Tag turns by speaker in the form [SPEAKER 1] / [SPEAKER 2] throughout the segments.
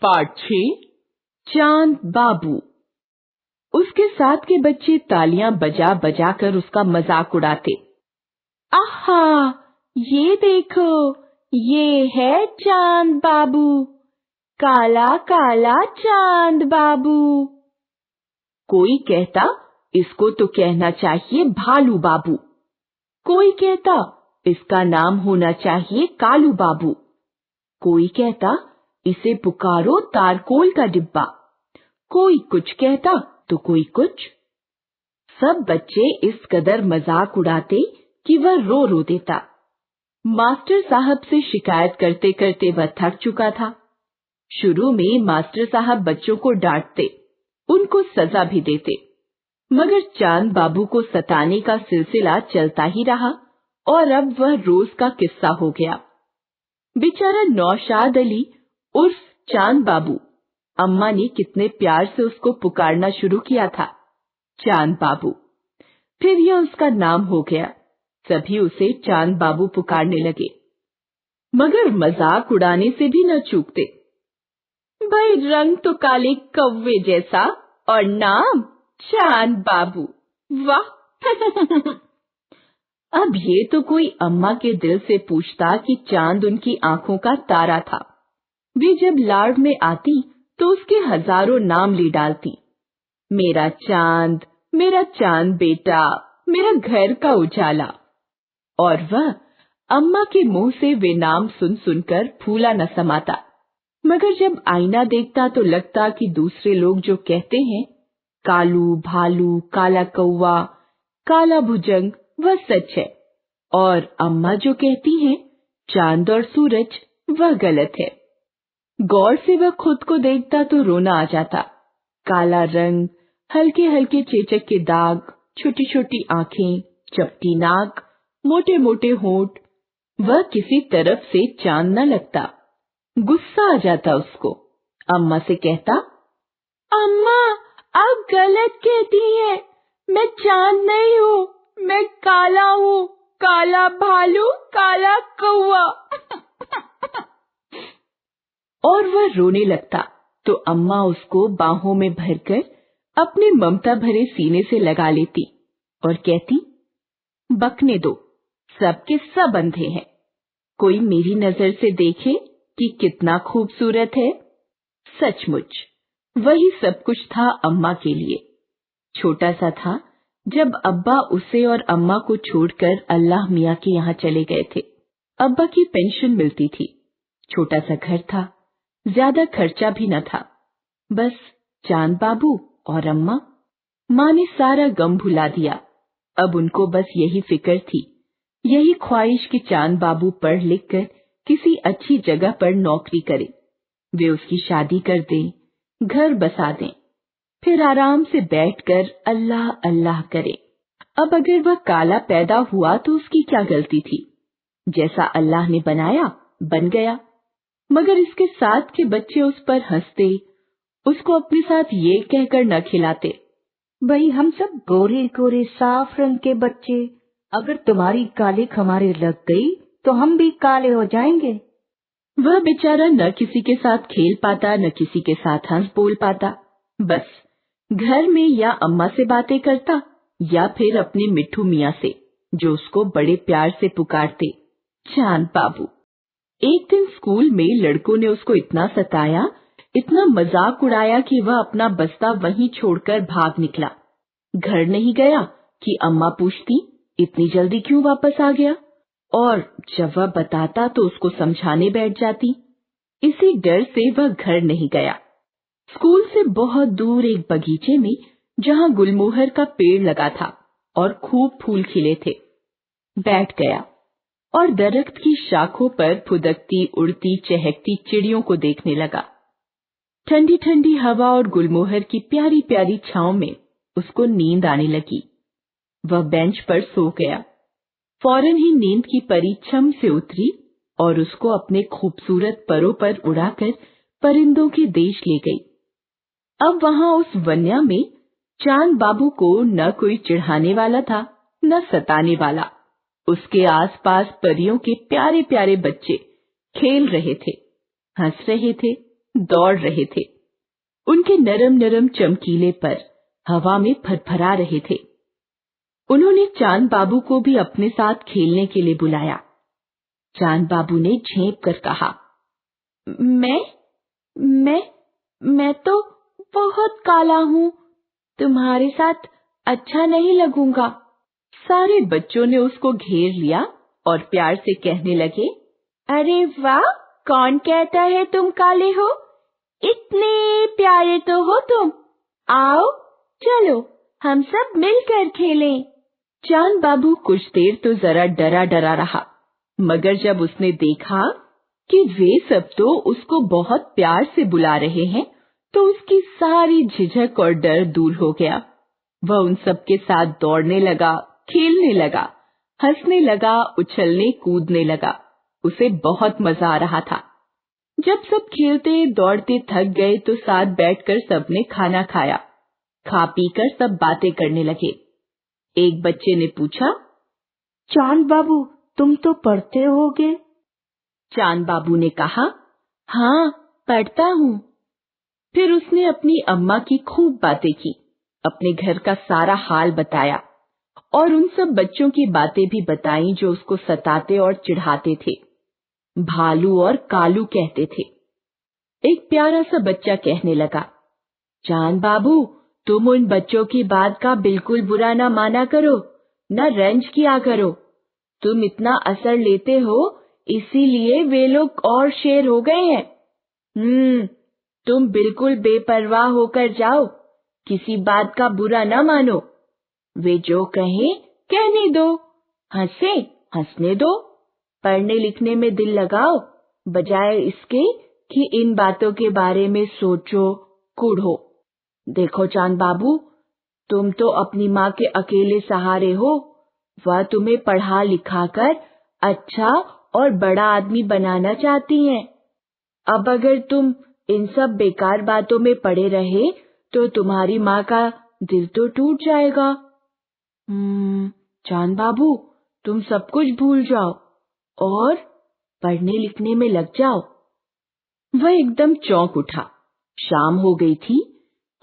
[SPEAKER 1] पाठ 6 चांद बाबू। उसके साथ के बच्चे तालियां बजा बजा कर उसका मजाक उड़ाते। आहा, ये देखो, ये है चांद बाबू, काला काला चांद बाबू। कोई कहता इसको तो कहना चाहिए भालू बाबू, कोई कहता इसका नाम होना चाहिए कालू बाबू, कोई कहता इसे पुकारो तारकोल का डिब्बा, कोई कुछ कहता तो कोई कुछ। सब बच्चे इस कदर मजाक उड़ाते कि वह रो रो देता। मास्टर साहब से शिकायत करते करते वह थक चुका था। शुरू में मास्टर साहब बच्चों को डांटते, उनको सजा भी देते, मगर चांद बाबू को सताने का सिलसिला चलता ही रहा और अब वह रोज का किस्सा हो गया। बेचारा नौशाद अली उर्फ चांद बाबू, अम्मा ने कितने प्यार से उसको पुकारना शुरू किया था, चांद बाबू। फिर यह उसका नाम हो गया, सभी उसे चांद बाबू पुकारने लगे। मगर मजाक उड़ाने से भी न चूकते। भाई रंग तो काले कौवे जैसा और नाम चांद बाबू, वाह। अब ये तो कोई अम्मा के दिल से पूछता कि चांद उनकी आंखों का तारा था। वे जब लाड में आती तो उसके हजारों नाम ले डालती, मेरा चांद बेटा, मेरा घर का उजाला। और वह अम्मा के मुंह से वे नाम सुन सुनकर फूला न समाता। मगर जब आईना देखता तो लगता कि दूसरे लोग जो कहते हैं, कालू भालू, काला कौवा, काला भुजंग, वह सच है, और अम्मा जो कहती हैं, चांद और सूरज, वह गलत है। गौर से वह खुद को देखता तो रोना आ जाता। काला रंग, हल्के हल्के चेचक के दाग, छोटी छोटी आंखें, चपटी नाक, मोटे मोटे होंठ, वह किसी तरफ से चांद न लगता। गुस्सा आ जाता उसको। अम्मा से कहता, अम्मा आप गलत कहती हैं, मैं चांद नहीं हूँ, मैं काला हूँ, काला भालू, काला कौवा। और वह रोने लगता तो अम्मा उसको बाहों में भरकर अपने ममता भरे सीने से लगा लेती और कहती, बकने दो, सबके सब अंधे हैं, कोई मेरी नजर से देखे कि कितना खूबसूरत है। सचमुच वही सब कुछ था अम्मा के लिए। छोटा सा था जब अब्बा उसे और अम्मा को छोड़कर अल्लाह मियाँ के यहाँ चले गए थे। अब्बा की पेंशन मिलती थी, छोटा सा घर था, ज्यादा खर्चा भी न था, बस चांद बाबू और अम्मा। माँ ने सारा गम भुला दिया। अब उनको बस यही फिक्र थी, यही ख्वाहिश कि चांद बाबू पढ़ लिख कर किसी अच्छी जगह पर नौकरी करे, वे उसकी शादी कर दें, घर बसा दें, फिर आराम से बैठकर अल्लाह अल्लाह करे। अब अगर वह काला पैदा हुआ तो उसकी क्या गलती थी, जैसा अल्लाह ने बनाया बन गया। मगर इसके साथ के बच्चे उस पर हंसते, उसको अपने साथ ये कहकर न खिलाते,
[SPEAKER 2] भाई हम सब गोरे गोरे साफ रंग के बच्चे, अगर तुम्हारी काली खमारी लग गई तो हम भी काले हो जाएंगे।
[SPEAKER 1] वह बेचारा न किसी के साथ खेल पाता, न किसी के साथ हंस बोल पाता, बस घर में या अम्मा से बातें करता या फिर अपने मिट्ठू मियाँ से, जो उसको बड़े प्यार से पुकारते, चांद बाबू। एक दिन स्कूल में लड़कों ने उसको इतना सताया, इतना मजाक उड़ाया कि वह अपना बस्ता वहीं छोड़कर भाग निकला। घर नहीं गया कि अम्मा पूछती, इतनी जल्दी क्यों वापस आ गया, और जब वह बताता तो उसको समझाने बैठ जाती। इसी डर से वह घर नहीं गया। स्कूल से बहुत दूर एक बगीचे में, जहाँ गुलमोहर का पेड़ लगा था और खूब फूल खिले थे, बैठ गया और दरख्त की शाखों पर फुदकती उड़ती चहकती चिड़ियों को देखने लगा। ठंडी ठंडी हवा और गुलमोहर की प्यारी प्यारी छांव में उसको नींद आने लगी। वह बेंच पर सो गया। फौरन ही नींद की परी छम से उतरी और उसको अपने खूबसूरत परों पर उड़ाकर परिंदों के देश ले गई। अब वहां उस वन्या में चांद बाबू को न कोई चिढ़ाने वाला था, न सताने वाला। उसके आसपास परियों के प्यारे प्यारे बच्चे खेल रहे थे, हंस रहे थे, दौड़ रहे थे। उनके नरम नरम चमकीले पर हवा में फरफरा रहे थे। उन्होंने चांद बाबू को भी अपने साथ खेलने के लिए बुलाया। चांद बाबू ने झेंप कर कहा, मैं मैं मैं तो बहुत काला हूँ, तुम्हारे साथ अच्छा नहीं लगूंगा। सारे बच्चों ने उसको घेर लिया और प्यार से कहने लगे, अरे वाह, कौन कहता है तुम काले हो? इतने प्यारे तो हो तुम। आओ चलो हम सब मिलकर खेलें। चांद बाबू कुछ देर तो जरा डरा डरा रहा, मगर जब उसने देखा कि वे सब तो उसको बहुत प्यार से बुला रहे हैं, तो उसकी सारी झिझक और डर दूर हो गया। वह उन सब के साथ दौड़ने लगा, खेलने लगा, हंसने लगा, उछलने कूदने लगा। उसे बहुत मजा आ रहा था। जब सब खेलते दौड़ते थक गए तो साथ बैठकर सबने खाना खाया। खा पीकर सब बातें करने लगे। एक बच्चे ने पूछा,
[SPEAKER 2] चांद बाबू, तुम तो पढ़ते होगे?
[SPEAKER 1] चांद बाबू ने कहा, हाँ, पढ़ता हूँ। फिर उसने अपनी अम्मा की खूब बातें की, अपने घर का सारा हाल बताया और उन सब बच्चों की बातें भी बताई जो उसको सताते और चिढ़ाते थे, भालू और कालू कहते थे। एक प्यारा सा बच्चा कहने लगा, चांद बाबू, तुम उन बच्चों की बात का बिल्कुल बुरा ना माना करो, न रंज किया करो। तुम इतना असर लेते हो, इसीलिए वे लोग और शेर हो गए हैं। तुम बिल्कुल बेपरवाह होकर जाओ, किसी बात का बुरा न मानो। वे जो कहें कहने दो, हंसे हंसने दो, पढ़ने लिखने में दिल लगाओ, बजाय इसके कि इन बातों के बारे में सोचो कूढ़ो। देखो चांद बाबू, तुम तो अपनी माँ के अकेले सहारे हो। वह तुम्हें पढ़ा लिखा कर अच्छा और बड़ा आदमी बनाना चाहती हैं। अब अगर तुम इन सब बेकार बातों में पड़े रहे तो तुम्हारी माँ का दिल तो टूट जाएगा। चांद बाबू, तुम सब कुछ भूल जाओ और पढ़ने लिखने में लग जाओ। वह एकदम चौंक उठा। शाम हो गई थी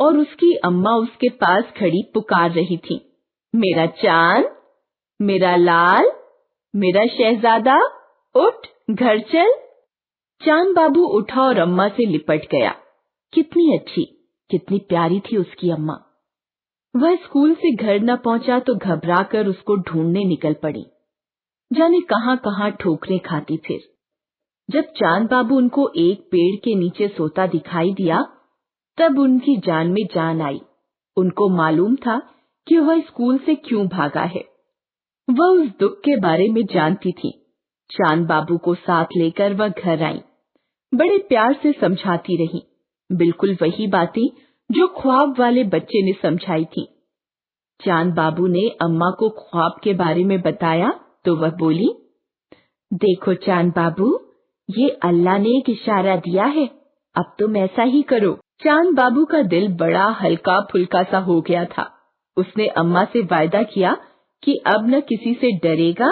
[SPEAKER 1] और उसकी अम्मा उसके पास खड़ी पुकार रही थी, मेरा चांद, मेरा लाल, मेरा शहजादा, उठ घर चल। चांद बाबू उठा और अम्मा से लिपट गया। कितनी अच्छी, कितनी प्यारी थी उसकी अम्मा। वह स्कूल से घर न पहुंचा तो घबराकर उसको ढूंढने निकल पड़ी। जाने कहां कहां ठोकरें खाती फिर। जब चांद बाबू उनको एक पेड़ के नीचे सोता दिखाई दिया, तब उनकी जान में जान आई। उनको मालूम था कि वह स्कूल से क्यों भागा है। वह उस दुख के बारे में जानती थी। चांद बाबू को साथ लेकर वह घर आई। बड़े प्यार से समझाती रही, बिल्कुल वही बातें जो ख्वाब वाले बच्चे ने समझाई थी। चांद बाबू ने अम्मा को ख्वाब के बारे में बताया तो वह बोली, देखो चांद बाबू, ये अल्लाह ने एक इशारा दिया है, अब तुम ऐसा ही करो। चांद बाबू का दिल बड़ा हल्का फुल्का सा हो गया था। उसने अम्मा से वायदा किया कि अब न किसी से डरेगा,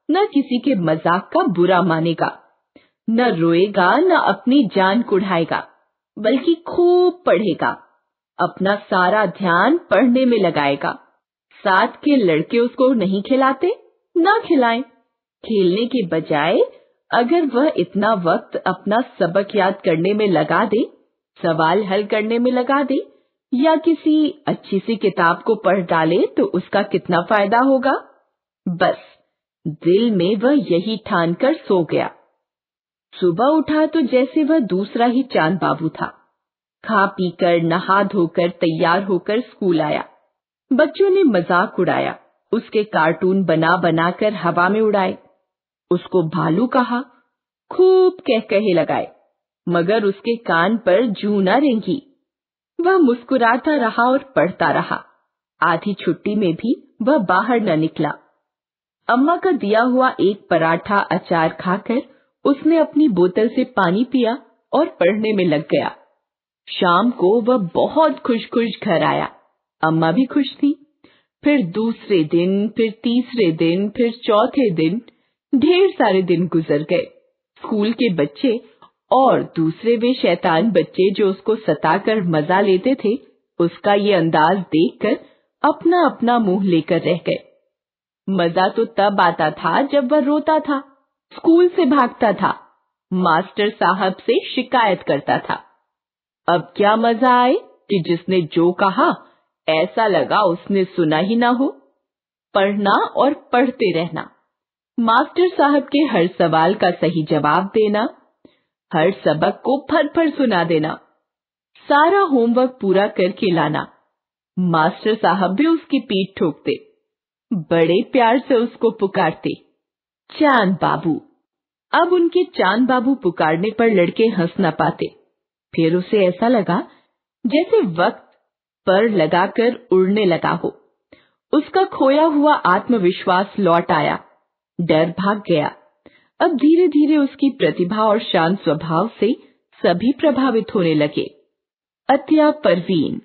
[SPEAKER 1] न किसी के मजाक का बुरा मानेगा, न रोएगा, न अपनी जान कुढ़ाएगा, बल्कि खूब पढ़ेगा, अपना सारा ध्यान पढ़ने में लगाएगा। साथ के लड़के उसको नहीं खिलाते, न खिलाएं। खेलने के बजाय अगर वह इतना वक्त अपना सबक याद करने में लगा दे, सवाल हल करने में लगा दे, या किसी अच्छी सी किताब को पढ़ डाले तो उसका कितना फायदा होगा। बस दिल में वह यही ठान कर सो गया। सुबह उठा तो जैसे वह दूसरा ही चांद बाबू था। खा पीकर नहा धोकर तैयार होकर स्कूल आया। बच्चों ने मजाक उड़ाया, उसके कार्टून बना बना कर हवा में उड़ाए। उसको भालू कहा, खूब कहकहे लगाए, मगर उसके कान पर जूं न रेंगी। वह मुस्कुराता रहा और पढ़ता रहा। आधी छुट्टी में भी वह बाहर न निकला। अम्मा का दिया हुआ एक पराठा अचार खाकर उसने अपनी बोतल से पानी पिया और पढ़ने में लग गया। शाम को वह बहुत खुश खुश घर आया। अम्मा भी खुश थी। फिर दूसरे दिन, फिर तीसरे दिन, फिर चौथे दिन, ढेर सारे दिन गुजर गए। स्कूल के बच्चे और दूसरे वे शैतान बच्चे जो उसको सताकर मजा लेते थे, उसका ये अंदाज देखकर अपना अपना मुंह लेकर रह गए। मजा तो तब आता था जब वह रोता था, स्कूल से भागता था, मास्टर साहब से शिकायत करता था। अब क्या मजा आए कि जिसने जो कहा ऐसा लगा उसने सुना ही ना हो। पढ़ना और पढ़ते रहना, मास्टर साहब के हर सवाल का सही जवाब देना, हर सबक को फर फर सुना देना, सारा होमवर्क पूरा करके लाना। मास्टर साहब भी उसकी पीठ ठोकते, बड़े प्यार से उसको पुकारते, चांद बाबू। अब उनके चांद बाबू पुकारने पर लड़के हंस न पाते। फिर उसे ऐसा लगा जैसे वक्त पर लगाकर उड़ने लगा हो। उसका खोया हुआ आत्मविश्वास लौट आया, डर भाग गया। अब धीरे धीरे उसकी प्रतिभा और शांत स्वभाव से सभी प्रभावित होने लगे। अत्या परवीन।